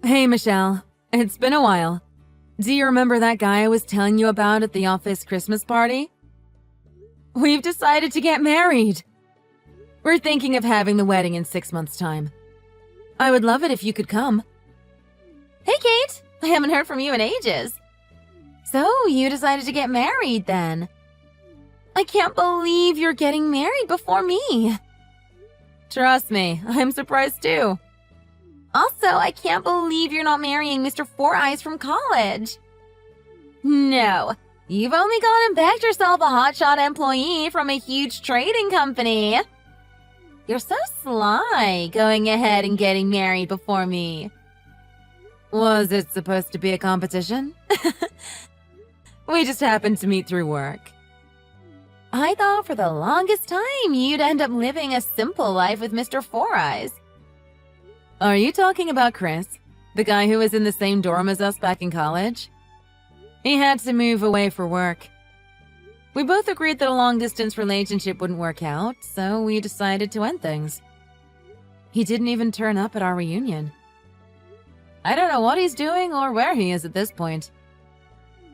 Hey, Michelle. It's been a while. Do you remember that guy I was telling you about at the office Christmas party? We've decided to get married. We're thinking of having the wedding in 6 months' time. I would love it if you could come. Hey, Kate. I haven't heard from you in ages. So, you decided to get married then? I can't believe you're getting married before me. Trust me, I'm surprised too. Also, I can't believe you're not marrying Mr. Four Eyes from college. No, you've only gone and bagged yourself a hotshot employee from a huge trading company. You're so sly, going ahead and getting married before me. Was it supposed to be a competition? We just happened to meet through work. I thought for the longest time you'd end up living a simple life with Mr. Four Eyes. Are you talking about Chris, the guy who was in the same dorm as us back in college? He had to move away for work. We both agreed that a long-distance relationship wouldn't work out, so we decided to end things. He didn't even turn up at our reunion. I don't know what he's doing or where he is at this point.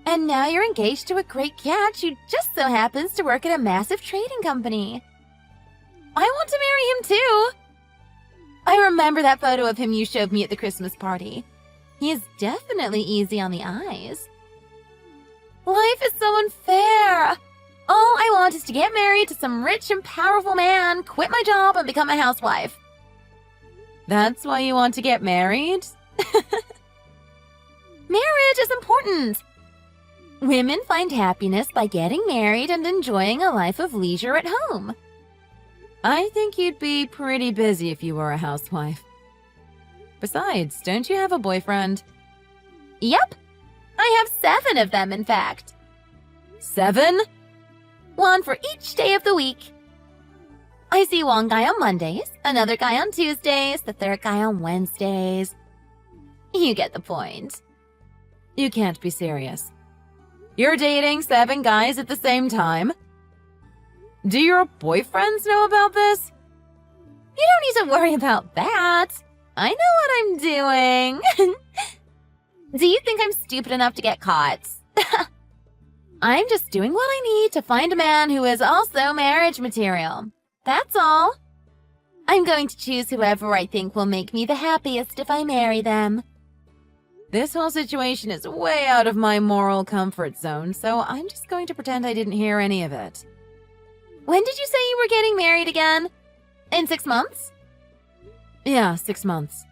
And now you're engaged to a great catch who just so happens to work at a massive trading company. I want to marry him too. I remember that photo of him you showed me at the Christmas party. He is definitely easy on the eyes. Life is so unfair. All I want is to get married to some rich and powerful man, quit my job, and become a housewife. That's why you want to get married? Marriage is important. Women find happiness by getting married and enjoying a life of leisure at home. I think you'd be pretty busy if you were a housewife. Besides, don't you have a boyfriend? Yep. I have 7 of them, in fact. 7? 1 for each day of the week. I see one guy on Mondays, another guy on Tuesdays, the third guy on Wednesdays. You get the point. You can't be serious. You're dating 7 guys at the same time? Do your boyfriends know about this? You don't need to worry about that. I know what I'm doing. Do you think I'm stupid enough to get caught? I'm just doing what I need to find a man who is also marriage material. That's all. I'm going to choose whoever I think will make me the happiest if I marry them. This whole situation is way out of my moral comfort zone, so I'm just going to pretend I didn't hear any of it. When did you say you were getting married again? In 6 months? Yeah, 6 months.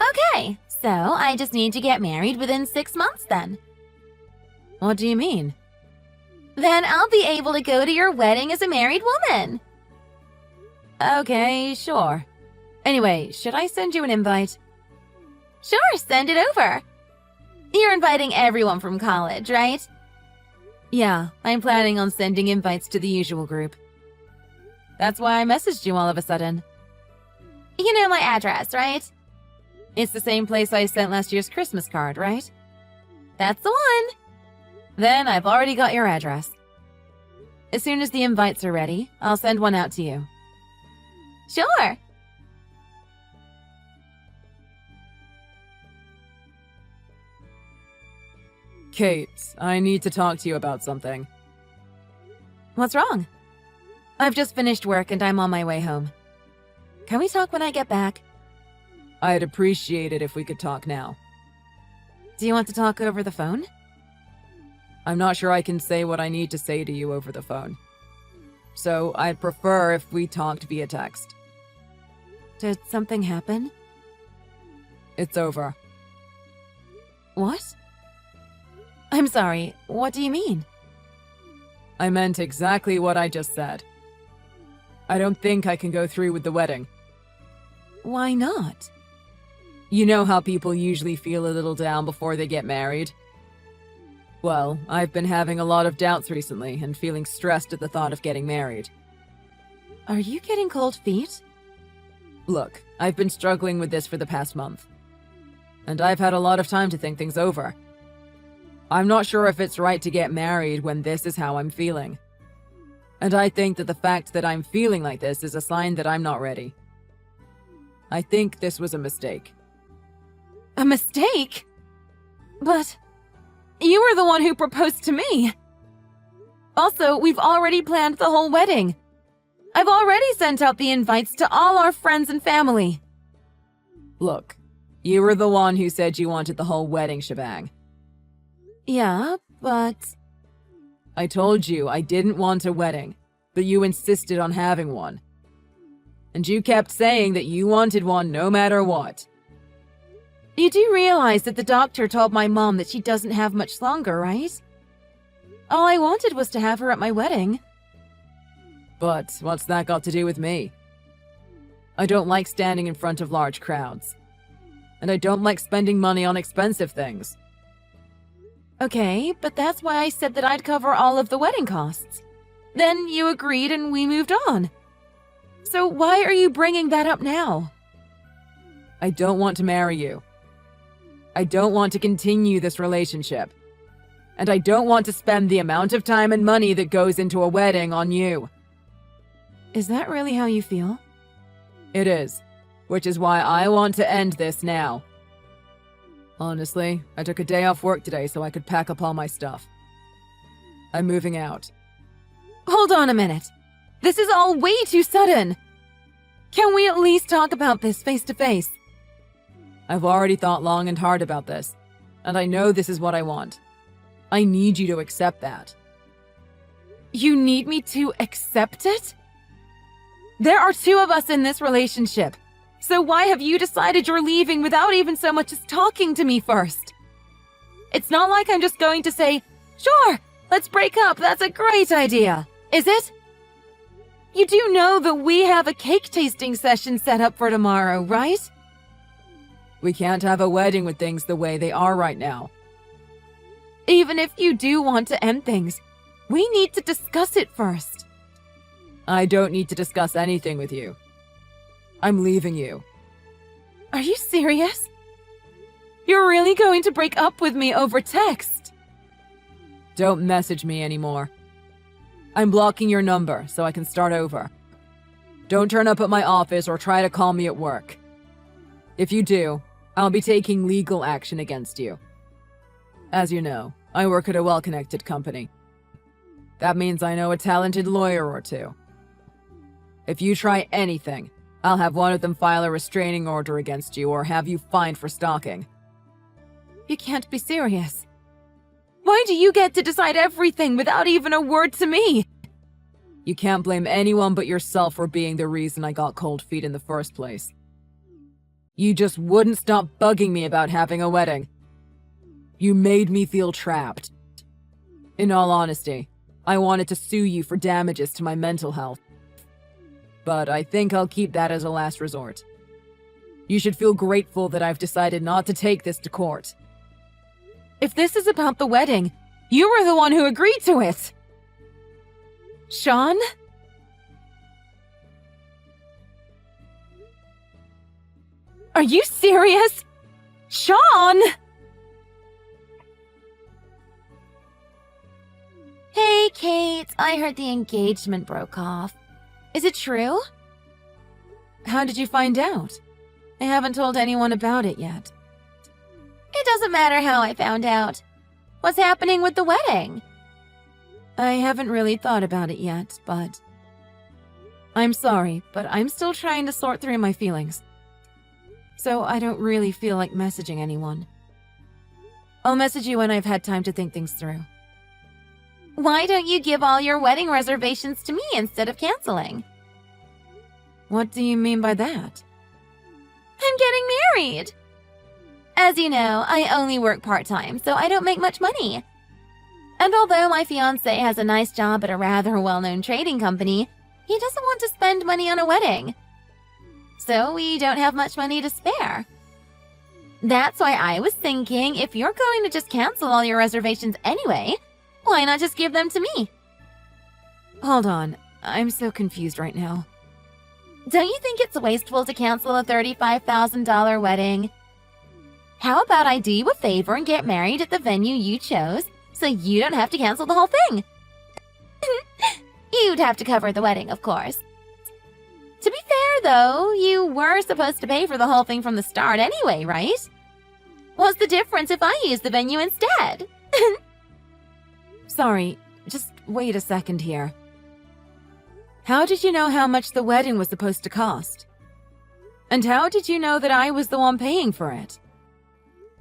Okay, so I just need to get married within 6 months then. What do you mean? Then I'll be able to go to your wedding as a married woman. Okay, sure. Anyway, should I send you an invite? Sure, send it over. You're inviting everyone from college, right? Yeah, I'm planning on sending invites to the usual group. That's why I messaged you all of a sudden. You know my address, right? It's the same place I sent last year's Christmas card, right? That's the one. Then I've already got your address. As soon as the invites are ready, I'll send one out to you. Sure. Kate, I need to talk to you about something. What's wrong? I've just finished work and I'm on my way home. Can we talk when I get back? I'd appreciate it if we could talk now. Do you want to talk over the phone? I'm not sure I can say what I need to say to you over the phone. So I'd prefer if we talked via text. Did something happen? It's over. What? I'm sorry, what do you mean? I meant exactly what I just said. I don't think I can go through with the wedding. Why not? You know how people usually feel a little down before they get married? Well, I've been having a lot of doubts recently and feeling stressed at the thought of getting married. Are you getting cold feet? Look, I've been struggling with this for the past month. And I've had a lot of time to think things over. I'm not sure if it's right to get married when this is how I'm feeling. And I think that the fact that I'm feeling like this is a sign that I'm not ready. I think this was a mistake. A mistake? But you were the one who proposed to me. Also, we've already planned the whole wedding. I've already sent out the invites to all our friends and family. Look, you were the one who said you wanted the whole wedding shebang. Yeah, but... I told you I didn't want a wedding, but you insisted on having one. And you kept saying that you wanted one no matter what. You do realize that the doctor told my mom that she doesn't have much longer, right? All I wanted was to have her at my wedding. But what's that got to do with me? I don't like standing in front of large crowds. And I don't like spending money on expensive things. Okay, but that's why I said that I'd cover all of the wedding costs. Then you agreed and we moved on. So why are you bringing that up now? I don't want to marry you. I don't want to continue this relationship. And I don't want to spend the amount of time and money that goes into a wedding on you. Is that really how you feel? It is, which is why I want to end this now. Honestly, I took a day off work today so I could pack up all my stuff. I'm moving out. Hold on a minute. This is all way too sudden. Can we at least talk about this face to face? I've already thought long and hard about this, and I know this is what I want. I need you to accept that. You need me to accept it? There are two of us in this relationship. So why have you decided you're leaving without even so much as talking to me first? It's not like I'm just going to say, sure, let's break up, that's a great idea, is it? You do know that we have a cake tasting session set up for tomorrow, right? We can't have a wedding with things the way they are right now. Even if you do want to end things, we need to discuss it first. I don't need to discuss anything with you. I'm leaving you. Are you serious? You're really going to break up with me over text? Don't message me anymore. I'm blocking your number so I can start over. Don't turn up at my office or try to call me at work. If you do, I'll be taking legal action against you. As you know, I work at a well-connected company. That means I know a talented lawyer or two. If you try anything, I'll have one of them file a restraining order against you or have you fined for stalking. You can't be serious. Why do you get to decide everything without even a word to me? You can't blame anyone but yourself for being the reason I got cold feet in the first place. You just wouldn't stop bugging me about having a wedding. You made me feel trapped. In all honesty, I wanted to sue you for damages to my mental health. But I think I'll keep that as a last resort. You should feel grateful that I've decided not to take this to court. If this is about the wedding, you were the one who agreed to it. Sean? Are you serious? Sean! Hey, Kate, I heard the engagement broke off. Is it true? How did you find out? I haven't told anyone about it yet. It doesn't matter how I found out. What's happening with the wedding? I haven't really thought about it yet, but... I'm sorry, but I'm still trying to sort through my feelings. So I don't really feel like messaging anyone. I'll message you when I've had time to think things through. Why don't you give all your wedding reservations to me instead of canceling? What do you mean by that? I'm getting married! As you know, I only work part-time, so I don't make much money. And although my fiancé has a nice job at a rather well-known trading company, he doesn't want to spend money on a wedding. So we don't have much money to spare. That's why I was thinking, if you're going to just cancel all your reservations anyway, why not just give them to me? Hold on, I'm so confused right now. Don't you think it's wasteful to cancel a $35,000 wedding? How about I do you a favor and get married at the venue you chose, so you don't have to cancel the whole thing? You'd have to cover the wedding, of course. To be fair, though, you were supposed to pay for the whole thing from the start anyway, right? What's the difference if I use the venue instead? Sorry, just wait a second here. How did you know how much the wedding was supposed to cost? And how did you know that I was the one paying for it?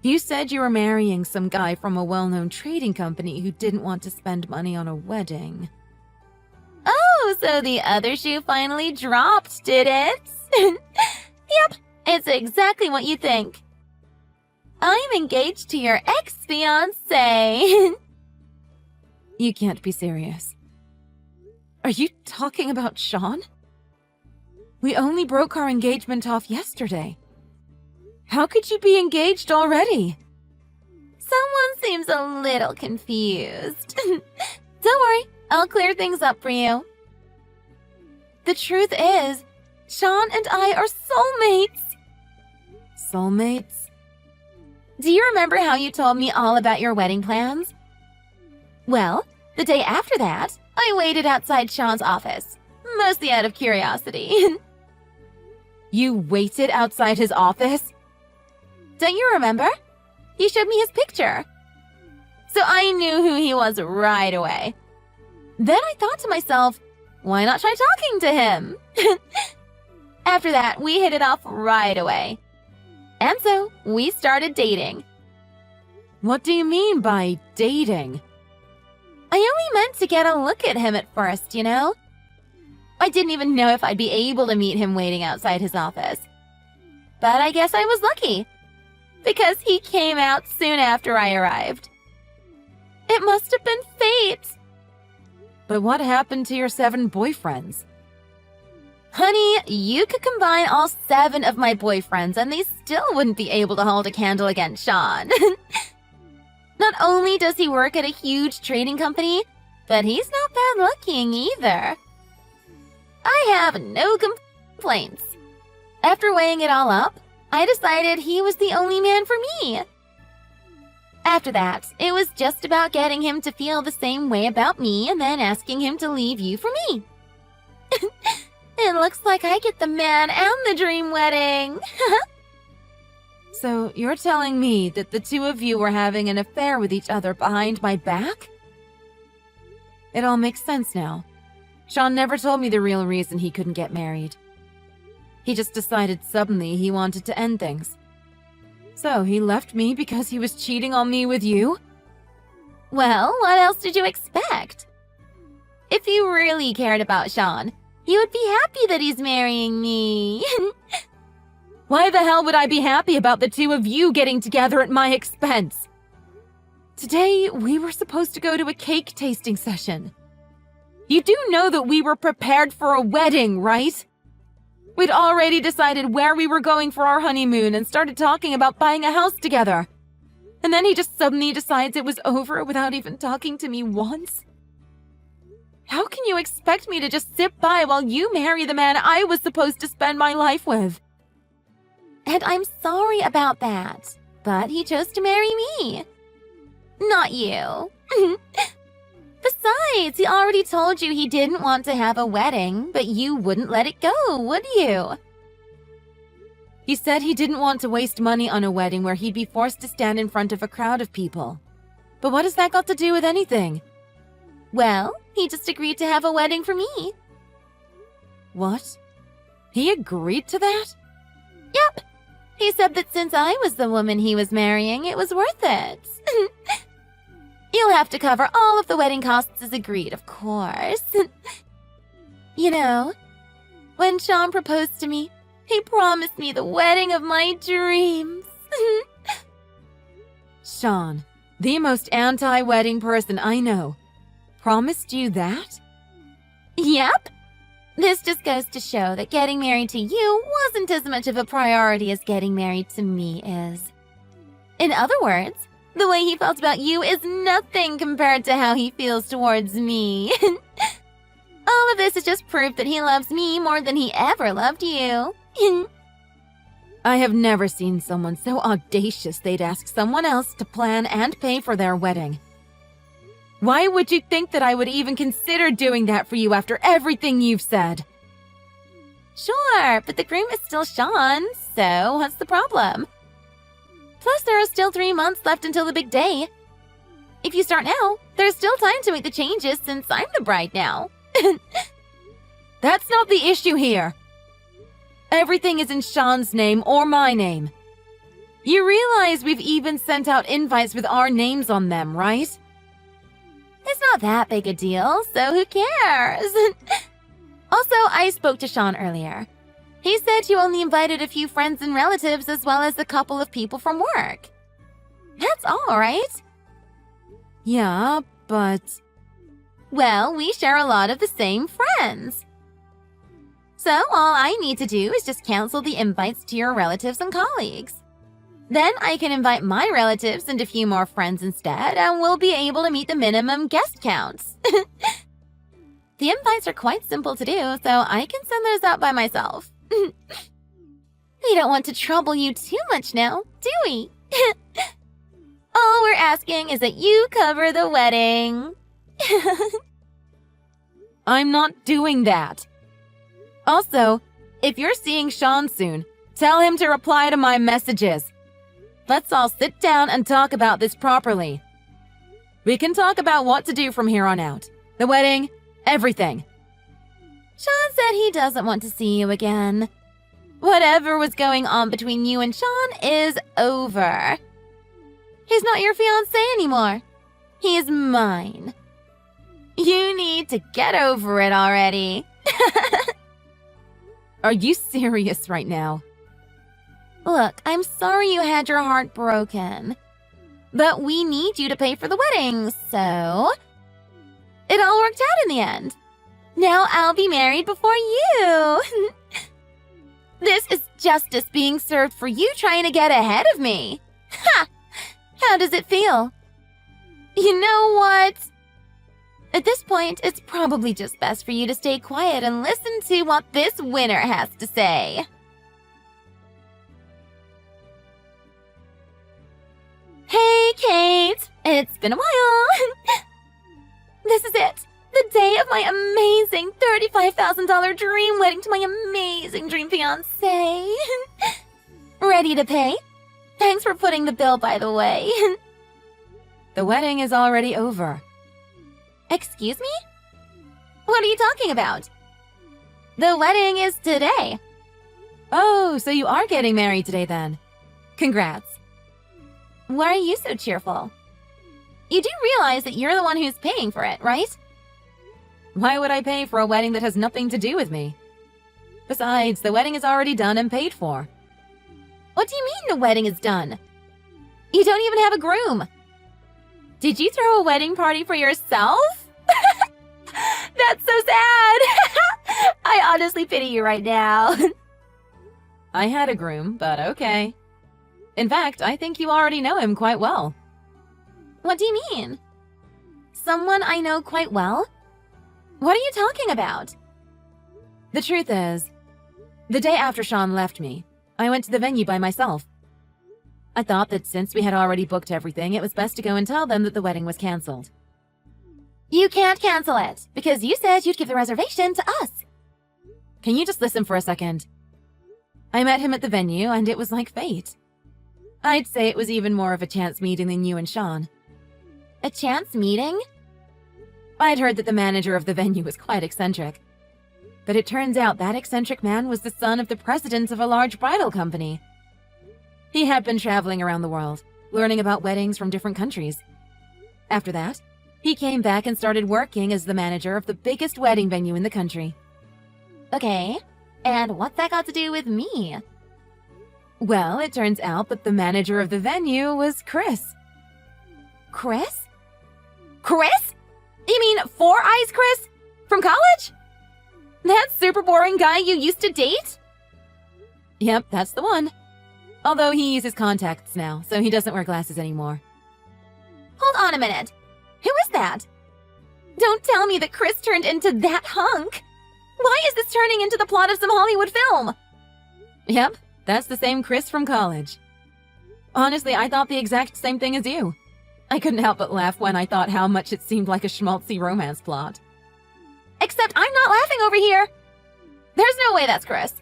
You said you were marrying some guy from a well-known trading company who didn't want to spend money on a wedding. Oh, so the other shoe finally dropped, did it? Yep, it's exactly what you think. I'm engaged to your ex-fiancé. You can't be serious. Are you talking about Sean? We only broke our engagement off yesterday. How could you be engaged already? Someone seems a little confused. Don't worry, I'll clear things up for you. The truth is, Sean and I are soulmates. Soulmates? Do you remember how you told me all about your wedding plans? Well, the day after that, I waited outside Sean's office, mostly out of curiosity. You waited outside his office? Don't you remember? He showed me his picture. So I knew who he was right away. Then I thought to myself, why not try talking to him? After that, we hit it off right away. And so, we started dating. What do you mean by dating? I only meant to get a look at him at first, you know? I didn't even know if I'd be able to meet him waiting outside his office. But I guess I was lucky, because he came out soon after I arrived. It must have been fate. But what happened to your 7 boyfriends? Honey, you could combine all 7 of my boyfriends and they still wouldn't be able to hold a candle against Sean. Not only does he work at a huge trading company, but he's not bad looking either. I have no complaints. After weighing it all up, I decided he was the only man for me. After that, it was just about getting him to feel the same way about me and then asking him to leave you for me. It looks like I get the man and the dream wedding. So you're telling me that the 2 of you were having an affair with each other behind my back? It all makes sense now. Sean never told me the real reason he couldn't get married. He just decided suddenly he wanted to end things. So he left me because he was cheating on me with you? Well, what else did you expect? If you really cared about Sean, you would be happy that he's marrying me. Why the hell would I be happy about the 2 of you getting together at my expense? Today, we were supposed to go to a cake tasting session. You do know that we were prepared for a wedding, right? We'd already decided where we were going for our honeymoon and started talking about buying a house together. And then he just suddenly decides it was over without even talking to me once? How can you expect me to just sit by while you marry the man I was supposed to spend my life with? And I'm sorry about that, but he chose to marry me. Not you. Besides, he already told you he didn't want to have a wedding, but you wouldn't let it go, would you? He said he didn't want to waste money on a wedding where he'd be forced to stand in front of a crowd of people. But what has that got to do with anything? Well, he just agreed to have a wedding for me. What? He agreed to that? Yep. He said that since I was the woman he was marrying, it was worth it. You'll have to cover all of the wedding costs as agreed, of course. You know, when Sean proposed to me, he promised me the wedding of my dreams. Sean, the most anti-wedding person I know, promised you that? Yep. This just goes to show that getting married to you wasn't as much of a priority as getting married to me is. In other words, the way he felt about you is nothing compared to how he feels towards me. All of this is just proof that he loves me more than he ever loved you. I have never seen someone so audacious they'd ask someone else to plan and pay for their wedding. Why would you think that I would even consider doing that for you after everything you've said? Sure, but the groom is still Sean, so what's the problem? Plus, there are still 3 months left until the big day. If you start now, there's still time to make the changes since I'm the bride now. That's not the issue here. Everything is in Sean's name or my name. You realize we've even sent out invites with our names on them, right? It's not that big a deal, so who cares? Also, I spoke to Sean earlier. He said you only invited a few friends and relatives as well as a couple of people from work. That's all, right? Yeah, but... Well, we share a lot of the same friends. So all I need to do is just cancel the invites to your relatives and colleagues. Then I can invite my relatives and a few more friends instead, and we'll be able to meet the minimum guest counts. The invites are quite simple to do, so I can send those out by myself. We don't want to trouble you too much now, do we? All we're asking is that you cover the wedding. I'm not doing that. Also, if you're seeing Sean soon, tell him to reply to my messages. Let's all sit down and talk about this properly. We can talk about what to do from here on out. The wedding, everything. Sean said he doesn't want to see you again. Whatever was going on between you and Sean is over. He's not your fiancé anymore. He is mine. You need to get over it already. Are you serious right now? Look, I'm sorry you had your heart broken. But we need you to pay for the wedding, so... It all worked out in the end. Now I'll be married before you. This is justice being served for you trying to get ahead of me. Ha! How does it feel? You know what? At this point, it's probably just best for you to stay quiet and listen to what this winner has to say. Hey, Kate! It's been a while. This is it. The day of my amazing $35,000 dream wedding to my amazing dream fiancé. Ready to pay? Thanks for putting the bill, by the way. The wedding is already over. Excuse me? What are you talking about? The wedding is today. Oh, so you are getting married today then. Congrats. Why are you so cheerful? You do realize that you're the one who's paying for it, right? Why would I pay for a wedding that has nothing to do with me? Besides, the wedding is already done and paid for. What do you mean the wedding is done? You don't even have a groom. Did you throw a wedding party for yourself? That's so sad. I honestly pity you right now. I had a groom, but okay. In fact, I think you already know him quite well. What do you mean? Someone I know quite well? What are you talking about? The truth is, the day after Sean left me, I went to the venue by myself. I thought that since we had already booked everything, it was best to go and tell them that the wedding was canceled. You can't cancel it, because you said you'd give the reservation to us. Can you just listen for a second? I met him at the venue, and it was like fate. I'd say it was even more of a chance meeting than you and Sean. A chance meeting? I'd heard that the manager of the venue was quite eccentric. But it turns out that eccentric man was the son of the president of a large bridal company. He had been traveling around the world, learning about weddings from different countries. After that, he came back and started working as the manager of the biggest wedding venue in the country. Okay, and what's that got to do with me? Well, it turns out that the manager of the venue was Chris. Chris? Chris? You mean Four Eyes Chris? From college? That super boring guy you used to date? Yep, that's the one. Although he uses contacts now, so he doesn't wear glasses anymore. Hold on a minute. Who is that? Don't tell me that Chris turned into that hunk. Why is this turning into the plot of some Hollywood film? Yep, that's the same Chris from college. Honestly, I thought the exact same thing as you. I couldn't help but laugh when I thought how much it seemed like a schmaltzy romance plot. Except I'm not laughing over here. There's no way that's Chris.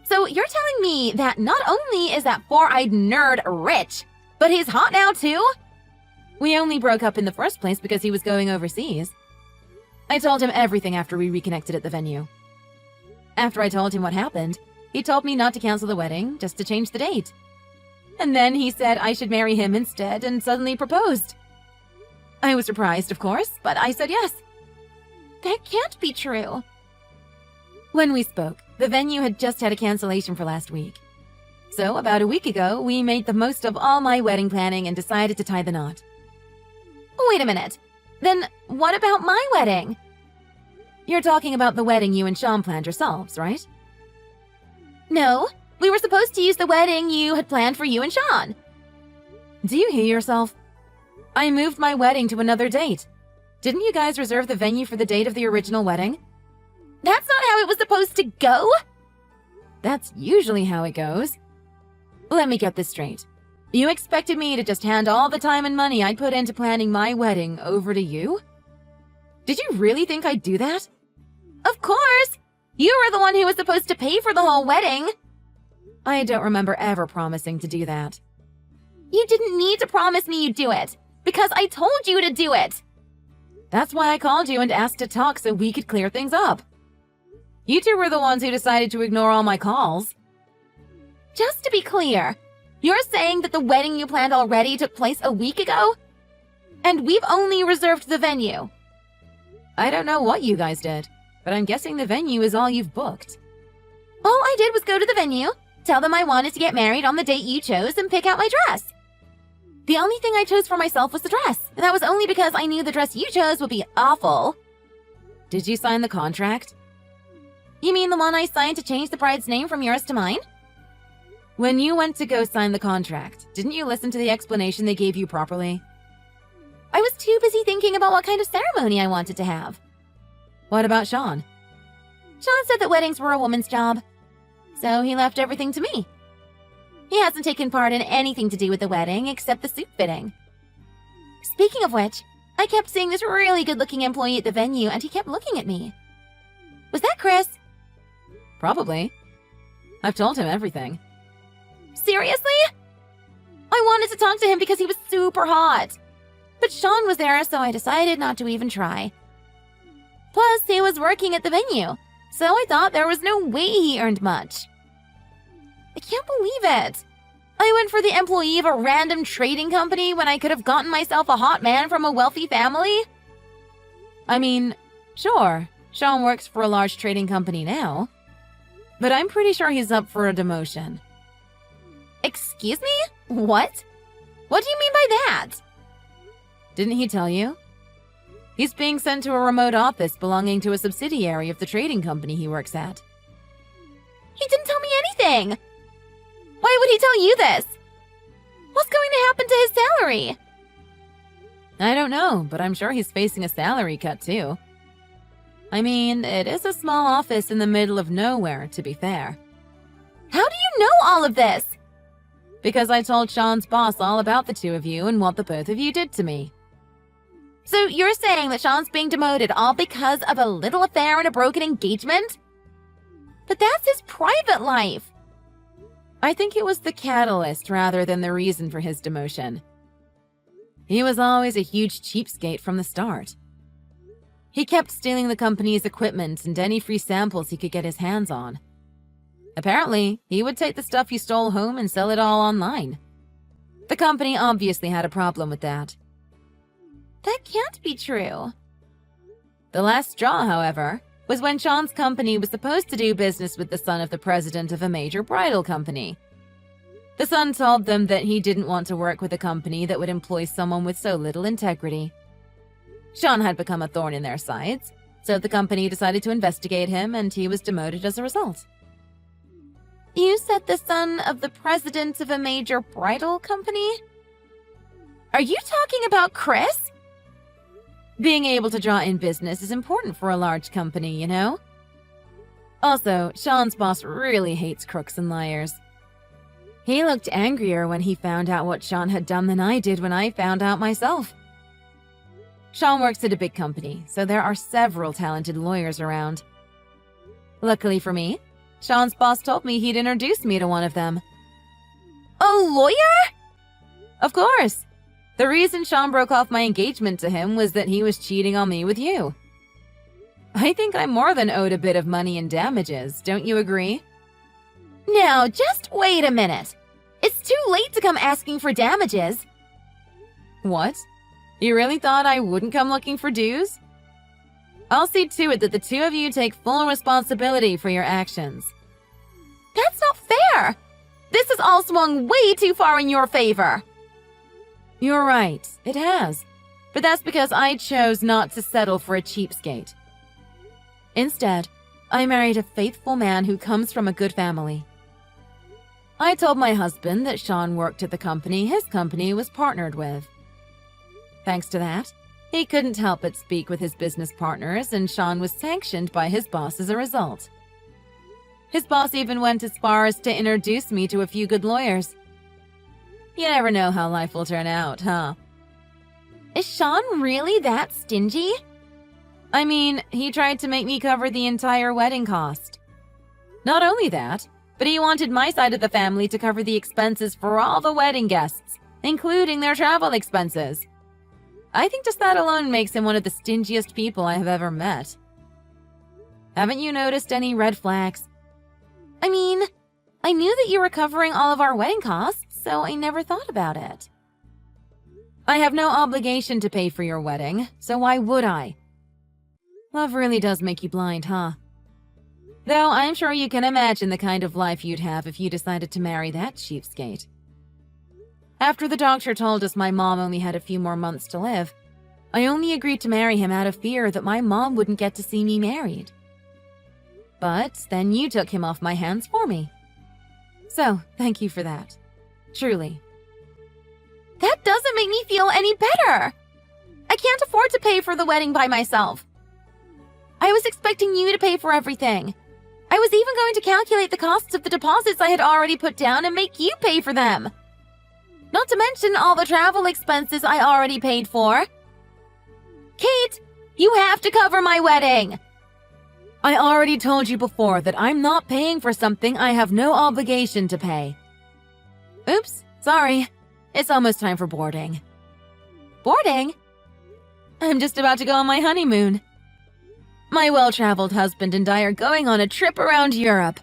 So you're telling me that not only is that four-eyed nerd rich, But he's hot now, too? We only broke up in the first place because he was going overseas. I told him everything after we reconnected at the venue. After I told him what happened, he told me not to cancel the wedding, just to change the date. And then he said I should marry him instead and suddenly proposed. I was surprised, of course, but I said yes. That can't be true. When we spoke, the venue had just had a cancellation for last week. So about a week ago, we made the most of all my wedding planning and decided to tie the knot. Wait a minute. Then what about my wedding? You're talking about the wedding you and Sean planned yourselves, right? No, we were supposed to use the wedding you had planned for you and Sean. Do you hear yourself? I moved my wedding to another date. Didn't you guys reserve the venue for the date of the original wedding? That's not how it was supposed to go. That's usually how it goes. Let me get this straight. You expected me to just hand all the time and money I put into planning my wedding over to you? Did you really think I'd do that? Of course! You were the one who was supposed to pay for the whole wedding. I don't remember ever promising to do that. You didn't need to promise me you'd do it, because I told you to do it. That's why I called you and asked to talk so we could clear things up. You two were the ones who decided to ignore all my calls. Just to be clear, you're saying that the wedding you planned already took place a week ago? And we've only reserved the venue. I don't know what you guys did, but I'm guessing the venue is all you've booked. All I did was go to the venue, tell them I wanted to get married on the date you chose, and pick out my dress. The only thing I chose for myself was the dress, and that was only because I knew the dress you chose would be awful. Did you sign the contract? You mean the one I signed to change the bride's name from yours to mine? When you went to go sign the contract, didn't you listen to the explanation they gave you properly? I was too busy thinking about what kind of ceremony I wanted to have. What about Sean? Sean said that weddings were a woman's job, so he left everything to me. He hasn't taken part in anything to do with the wedding except the suit fitting. Speaking of which, I kept seeing this really good-looking employee at the venue and he kept looking at me. Was that Chris? Probably. I've told him everything. Seriously? I wanted to talk to him because he was super hot. But Sean was there, so I decided not to even try. Plus, he was working at the venue, so I thought there was no way he earned much. I can't believe it. I went for the employee of a random trading company when I could have gotten myself a hot man from a wealthy family. I mean, sure, Sean works for a large trading company now, but I'm pretty sure he's up for a demotion. Excuse me? What? What do you mean by that? Didn't he tell you? He's being sent to a remote office belonging to a subsidiary of the trading company he works at. He didn't tell me anything! Why would he tell you this? What's going to happen to his salary? I don't know, but I'm sure he's facing a salary cut too. I mean, it is a small office in the middle of nowhere, to be fair. How do you know all of this? Because I told Sean's boss all about the two of you and what the both of you did to me. So you're saying that Sean's being demoted all because of a little affair and a broken engagement? But that's his private life. I think it was the catalyst rather than the reason for his demotion. He was always a huge cheapskate from the start. He kept stealing the company's equipment and any free samples he could get his hands on. Apparently, he would take the stuff he stole home and sell it all online. The company obviously had a problem with that. That can't be true. The last straw, however, was when Sean's company was supposed to do business with the son of the president of a major bridal company. The son told them that he didn't want to work with a company that would employ someone with so little integrity. Sean had become a thorn in their sides, so the company decided to investigate him and he was demoted as a result. You said the son of the president of a major bridal company? Are you talking about Chris? Being able to draw in business is important for a large company, you know? Also, Sean's boss really hates crooks and liars. He looked angrier when he found out what Sean had done than I did when I found out myself. Sean works at a big company, so there are several talented lawyers around. Luckily for me, Sean's boss told me he'd introduce me to one of them. A lawyer? Of course. The reason Sean broke off my engagement to him was that he was cheating on me with you. I think I'm more than owed a bit of money in damages, don't you agree? Now, just wait a minute. It's too late to come asking for damages. What? You really thought I wouldn't come looking for dues? I'll see to it that the two of you take full responsibility for your actions. That's not fair. This has all swung way too far in your favor. You're right, it has. But that's because I chose not to settle for a cheapskate. Instead, I married a faithful man who comes from a good family. I told my husband that Sean worked at the company his company was partnered with. Thanks to that, he couldn't help but speak with his business partners, and Sean was sanctioned by his boss as a result. His boss even went as far as to introduce me to a few good lawyers. You never know how life will turn out, huh? Is Sean really that stingy? I mean, he tried to make me cover the entire wedding cost. Not only that, but he wanted my side of the family to cover the expenses for all the wedding guests, including their travel expenses. I think just that alone makes him one of the stingiest people I have ever met. Haven't you noticed any red flags? I mean, I knew that you were covering all of our wedding costs, so I never thought about it. I have no obligation to pay for your wedding, so why would I? Love really does make you blind, huh? Though I'm sure you can imagine the kind of life you'd have if you decided to marry that cheapskate. After the doctor told us my mom only had a few more months to live, I only agreed to marry him out of fear that my mom wouldn't get to see me married. But then you took him off my hands for me. So, thank you for that. Truly. That doesn't make me feel any better. I can't afford to pay for the wedding by myself. I was expecting you to pay for everything. I was even going to calculate the costs of the deposits I had already put down and make you pay for them. Not to mention all the travel expenses I already paid for. Kate, you have to cover my wedding. I already told you before that I'm not paying for something I have no obligation to pay. Oops, sorry. It's almost time for boarding. Boarding? I'm just about to go on my honeymoon. My well-traveled husband and I are going on a trip around Europe.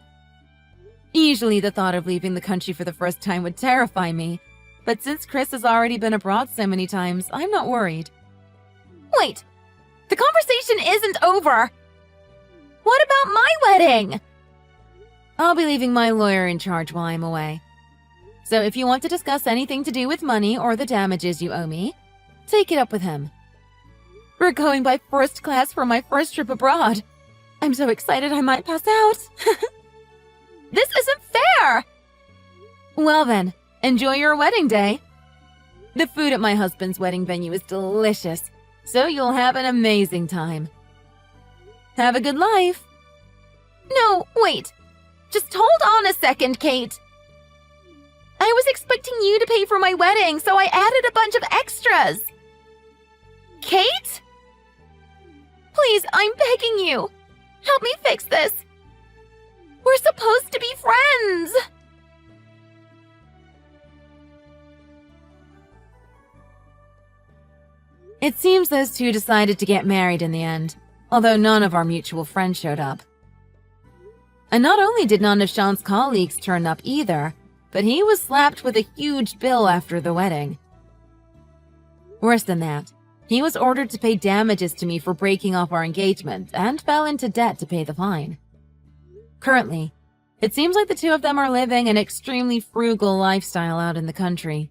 Usually the thought of leaving the country for the first time would terrify me, but since Chris has already been abroad so many times, I'm not worried. Wait, the conversation isn't over. What about my wedding? I'll be leaving my lawyer in charge while I'm away. So if you want to discuss anything to do with money or the damages you owe me, take it up with him. We're going by first class for my first trip abroad. I'm so excited I might pass out. This isn't fair! Well then, enjoy your wedding day. The food at my husband's wedding venue is delicious, so you'll have an amazing time. Have a good life. No, wait. Just hold on a second, Kate. I was expecting you to pay for my wedding, so I added a bunch of extras. Kate? Please, I'm begging you. Help me fix this. We're supposed to be friends. It seems those two decided to get married in the end, although none of our mutual friends showed up. And not only did none of Sean's colleagues turn up either, but he was slapped with a huge bill after the wedding. Worse than that, he was ordered to pay damages to me for breaking off our engagement and fell into debt to pay the fine. Currently, it seems like the two of them are living an extremely frugal lifestyle out in the country.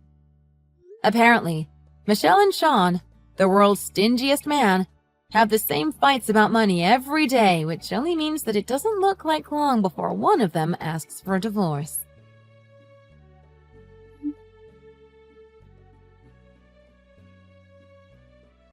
Apparently, Michelle and Sean, the world's stingiest man, have the same fights about money every day, which only means that it doesn't look like long before one of them asks for a divorce.